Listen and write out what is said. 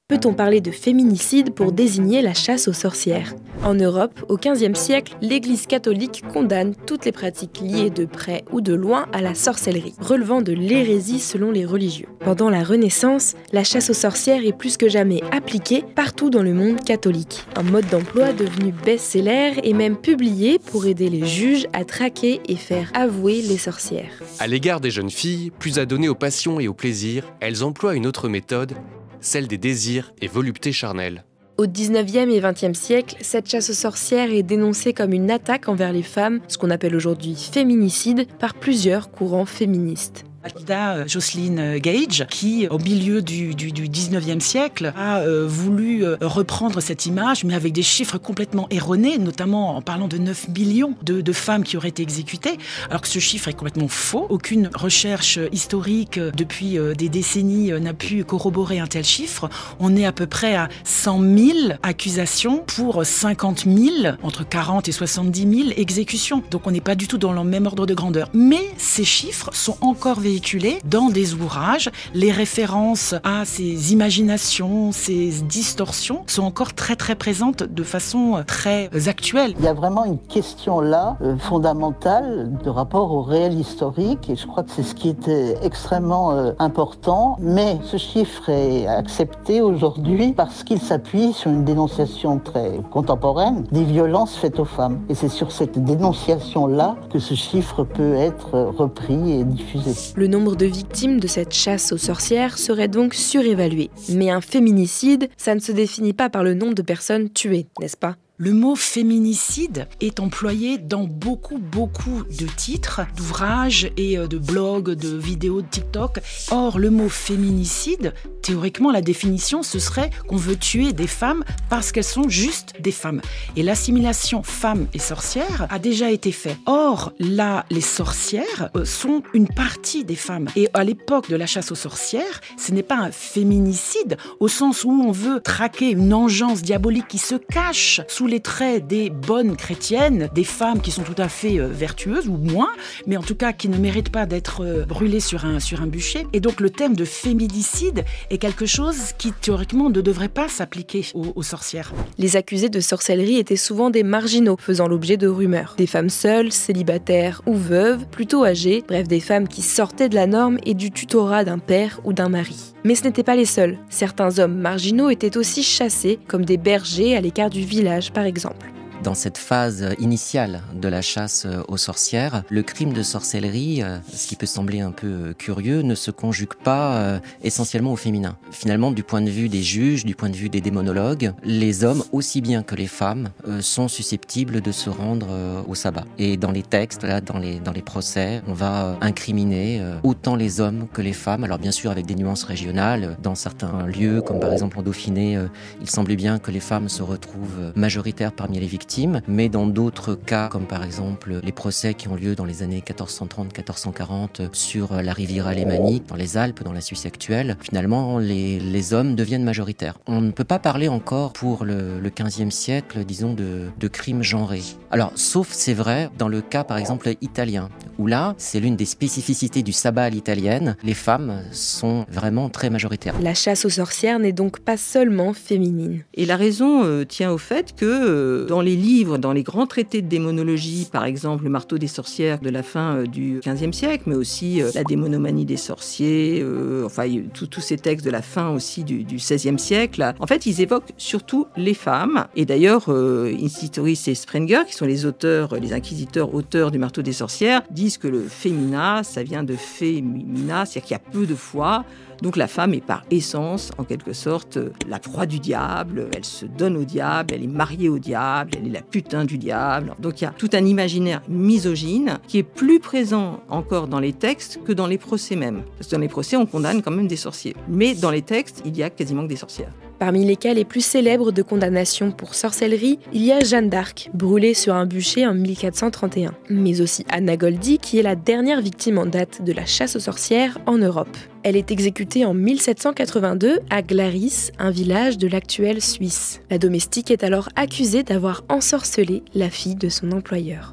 Peut-on parler de féminicide pour désigner la chasse aux sorcières? En Europe, au XVe siècle, l'Église catholique condamne toutes les pratiques liées de près ou de loin à la sorcellerie, relevant de l'hérésie selon les religieux. Pendant la Renaissance, la chasse aux sorcières est plus que jamais appliquée partout dans le monde catholique. Un mode d'emploi devenu best-seller et même publié pour aider les juges à traquer et faire avouer les sorcières. À l'égard des jeunes filles, plus adonnées aux passions et aux plaisirs, elles emploient une autre méthode, celle des désirs et voluptés charnelles. Au XIXe et XXe siècle, cette chasse aux sorcières est dénoncée comme une attaque envers les femmes, ce qu'on appelle aujourd'hui féminicide, par plusieurs courants féministes. Ada Jocelyn Gage, qui, au milieu du 19e siècle, a voulu reprendre cette image, mais avec des chiffres complètement erronés, notamment en parlant de 9 millions de femmes qui auraient été exécutées, alors que ce chiffre est complètement faux. Aucune recherche historique depuis des décennies n'a pu corroborer un tel chiffre. On est à peu près à 100 000 accusations pour 50 000, entre 40 et 70 000 exécutions. Donc on n'est pas du tout dans le même ordre de grandeur. Mais ces chiffres sont encore véhiculés dans des ouvrages. Les références à ces imaginations, ces distorsions sont encore très très présentes de façon très actuelle. Il y a vraiment une question là, fondamentale, de rapport au réel historique, et je crois que c'est ce qui était extrêmement important. Mais ce chiffre est accepté aujourd'hui parce qu'il s'appuie sur une dénonciation très contemporaine des violences faites aux femmes. Et c'est sur cette dénonciation-là que ce chiffre peut être repris et diffusé. Le nombre de victimes de cette chasse aux sorcières serait donc surévalué. Mais un féminicide, ça ne se définit pas par le nombre de personnes tuées, n'est-ce pas ? Le mot féminicide est employé dans beaucoup de titres, d'ouvrages et de blogs, de vidéos de TikTok. Or, le mot féminicide, théoriquement, la définition, ce serait qu'on veut tuer des femmes parce qu'elles sont juste des femmes. Et l'assimilation femme et sorcière a déjà été faite. Or, là, les sorcières sont une partie des femmes. Et à l'époque de la chasse aux sorcières, ce n'est pas un féminicide au sens où on veut traquer une engeance diabolique qui se cache sous les traits des bonnes chrétiennes, des femmes qui sont tout à fait vertueuses ou moins, mais en tout cas qui ne méritent pas d'être brûlées sur un bûcher. Et donc le terme de féminicide est quelque chose qui théoriquement ne devrait pas s'appliquer aux sorcières. Les accusés de sorcellerie étaient souvent des marginaux faisant l'objet de rumeurs. Des femmes seules, célibataires ou veuves, plutôt âgées, bref des femmes qui sortaient de la norme et du tutorat d'un père ou d'un mari. Mais ce n'étaient pas les seuls. Certains hommes marginaux étaient aussi chassés, comme des bergers à l'écart du village par exemple. Dans cette phase initiale de la chasse aux sorcières, le crime de sorcellerie, ce qui peut sembler un peu curieux, ne se conjugue pas essentiellement au féminin. Finalement, du point de vue des juges, du point de vue des démonologues, les hommes, aussi bien que les femmes, sont susceptibles de se rendre au sabbat. Et dans les textes, là, dans les procès, on va incriminer autant les hommes que les femmes. Alors bien sûr avec des nuances régionales. Dans certains lieux, comme par exemple en Dauphiné, il semblait bien que les femmes se retrouvent majoritaires parmi les victimes. Mais dans d'autres cas, comme par exemple les procès qui ont lieu dans les années 1430-1440 sur la Riviera alémanique, dans les Alpes, dans la Suisse actuelle, finalement les hommes deviennent majoritaires. On ne peut pas parler encore pour le XVe siècle, disons, de crimes genrés. Alors, sauf c'est vrai dans le cas par exemple italien, où là, c'est l'une des spécificités du sabbat à l'italienne, les femmes sont vraiment très majoritaires. La chasse aux sorcières n'est donc pas seulement féminine. Et la raison tient au fait que dans les livres, dans les grands traités de démonologie, par exemple le marteau des sorcières de la fin du XVe siècle, mais aussi la démonomanie des sorciers, tous ces textes de la fin aussi du XVIe siècle, en fait ils évoquent surtout les femmes. Et d'ailleurs, Institoris et Sprenger, qui sont les auteurs, les inquisiteurs auteurs du marteau des sorcières, disent que le fémina, ça vient de fémina, c'est-à-dire qu'il y a peu de foi. Donc la femme est par essence, en quelque sorte, la proie du diable, elle se donne au diable, elle est mariée au diable, elle est la putain du diable. Donc il y a tout un imaginaire misogyne qui est plus présent encore dans les textes que dans les procès même. Parce que dans les procès, on condamne quand même des sorciers. Mais dans les textes, il y a quasiment que des sorcières. Parmi les cas les plus célèbres de condamnation pour sorcellerie, il y a Jeanne d'Arc, brûlée sur un bûcher en 1431. Mais aussi Anna Goldy, qui est la dernière victime en date de la chasse aux sorcières en Europe. Elle est exécutée en 1782 à Glaris, un village de l'actuelle Suisse. La domestique est alors accusée d'avoir ensorcelé la fille de son employeur.